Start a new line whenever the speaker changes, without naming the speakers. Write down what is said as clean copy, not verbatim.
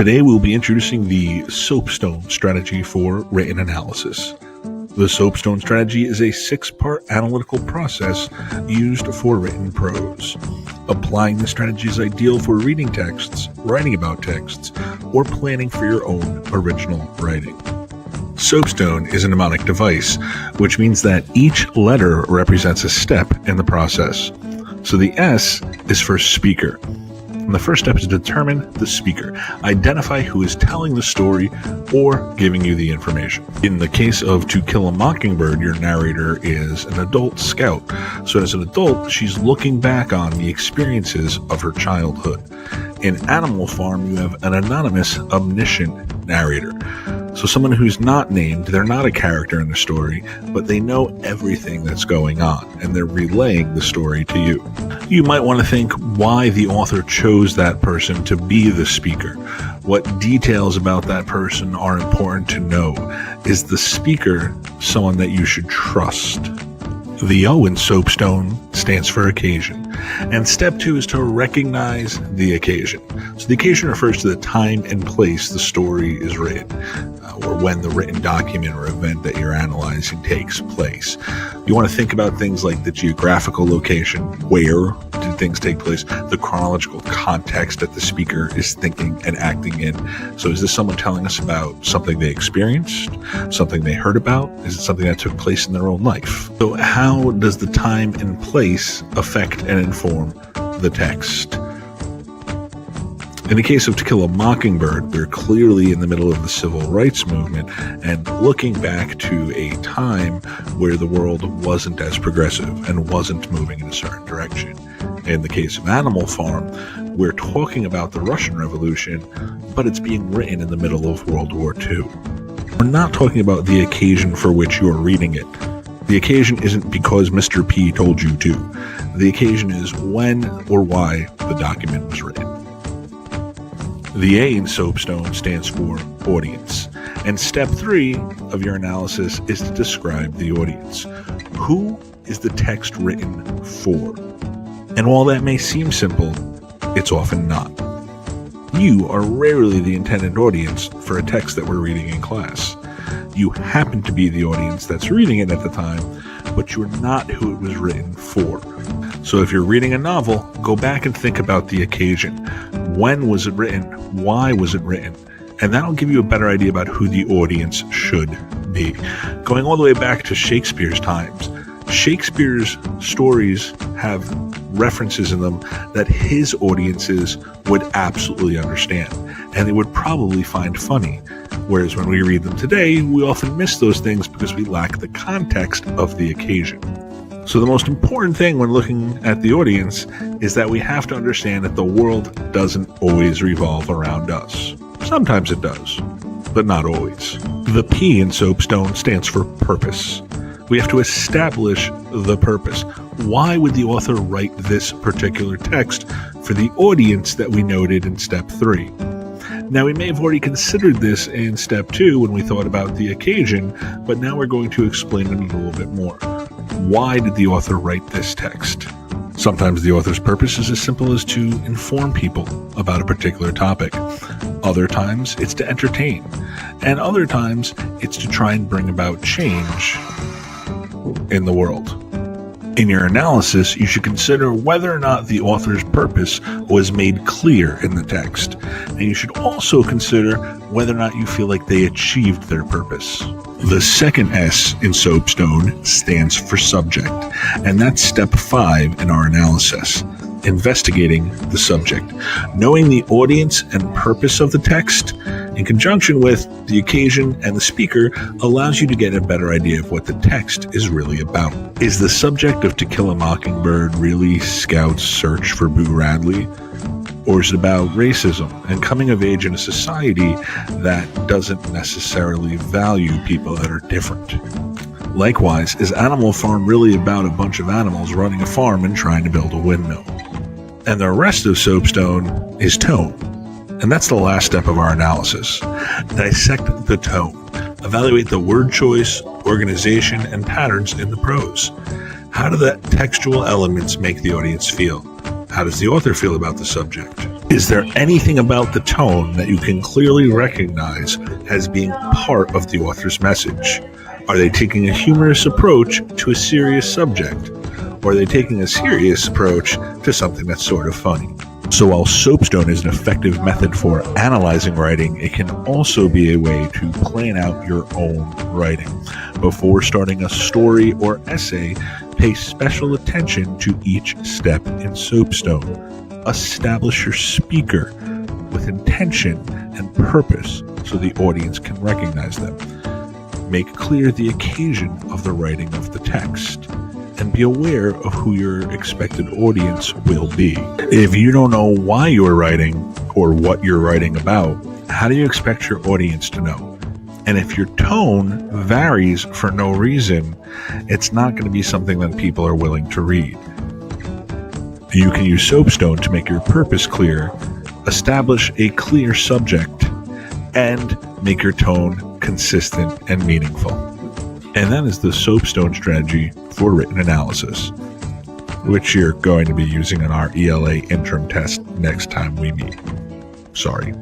Today we'll be introducing the soapstone strategy for written analysis. The soapstone strategy is a 6-part analytical process used for written prose. Applying this strategy is ideal for reading texts, writing about texts, or planning for your own original writing. Soapstone is a mnemonic device, which means that each letter represents a step in the process. So the S is for speaker. And the first step is to determine the speaker. Identify who is telling the story or giving you the information. In the case of To Kill a Mockingbird, your narrator is an adult scout. So as an adult, she's looking back on the experiences of her childhood. In Animal Farm, you have an anonymous, omniscient narrator. So someone who's not named, they're not a character in the story, but they know everything that's going on, and they're relaying the story to you. You might want to think why the author chose that person to be the speaker. What details about that person are important to know? Is the speaker someone that you should trust? The O in soapstone stands for occasion. And step 2 is to recognize the occasion. So the occasion refers to the time and place the story is written, or when the written document or event that you're analyzing takes place. You want to think about things like the geographical location, where did things take place, the chronological context that the speaker is thinking and acting in. So is this someone telling us about something they experienced, something they heard about? Is it something that took place in their own life? So how does the time and place affect and inform the text? In the case of To Kill a Mockingbird, we're clearly in the middle of the civil rights movement and looking back to a time where the world wasn't as progressive and wasn't moving in a certain direction. In the case of Animal Farm, we're talking about the Russian Revolution, but it's being written in the middle of World War II. We're not talking about the occasion for which you're reading it. The occasion isn't because Mr. P told you to. The occasion is when or why the document was written. The A in soapstone stands for audience. And step 3 of your analysis is to describe the audience. Who is the text written for? And while that may seem simple, it's often not. You are rarely the intended audience for a text that we're reading in class. You happen to be the audience that's reading it at the time, but you're not who it was written for. So if you're reading a novel, go back and think about the occasion. When was it written? Why was it written? And that'll give you a better idea about who the audience should be. Going all the way back to Shakespeare's times, Shakespeare's stories have references in them that his audiences would absolutely understand, and they would probably find funny. Whereas when we read them today, we often miss those things because we lack the context of the occasion. So the most important thing when looking at the audience is that we have to understand that the world doesn't always revolve around us. Sometimes it does, but not always. The P in soapstone stands for purpose. We have to establish the purpose. Why would the author write this particular text for the audience that we noted in step 3? Now, we may have already considered this in step 2 when we thought about the occasion, but now we're going to explain it a little bit more. Why did the author write this text? Sometimes the author's purpose is as simple as to inform people about a particular topic. Other times, it's to entertain. And other times, it's to try and bring about change in the world. In your analysis, you should consider whether or not the author's purpose was made clear in the text. And you should also consider whether or not you feel like they achieved their purpose. The second S in soapstone stands for subject, and that's step 5 in our analysis. Investigating the subject. Knowing the audience and purpose of the text in conjunction with the occasion and the speaker allows you to get a better idea of what the text is really about. Is the subject of To Kill a Mockingbird really Scout's search for Boo Radley? Or is it about racism and coming of age in a society that doesn't necessarily value people that are different? Likewise, is Animal Farm really about a bunch of animals running a farm and trying to build a windmill? And the rest of soapstone is tone. And that's the last step of our analysis. Dissect the tone. Evaluate the word choice, organization, and patterns in the prose. How do the textual elements make the audience feel? How does the author feel about the subject? Is there anything about the tone that you can clearly recognize as being part of the author's message? Are they taking a humorous approach to a serious subject? Or are they taking a serious approach to something that's sort of funny? So while Soapstone is an effective method for analyzing writing, it can also be a way to plan out your own writing. Before starting a story or essay, pay special attention to each step in Soapstone. Establish your speaker with intention and purpose so the audience can recognize them. Make clear the occasion of the writing of the text, and be aware of who your expected audience will be. If you don't know why you're writing or what you're writing about, how do you expect your audience to know? And if your tone varies for no reason, it's not going to be something that people are willing to read. You can use Soapstone to make your purpose clear, establish a clear subject, and make your tone consistent and meaningful. And that is the Soapstone strategy for written analysis, which you're going to be using in our ELA interim test next time we meet. Sorry.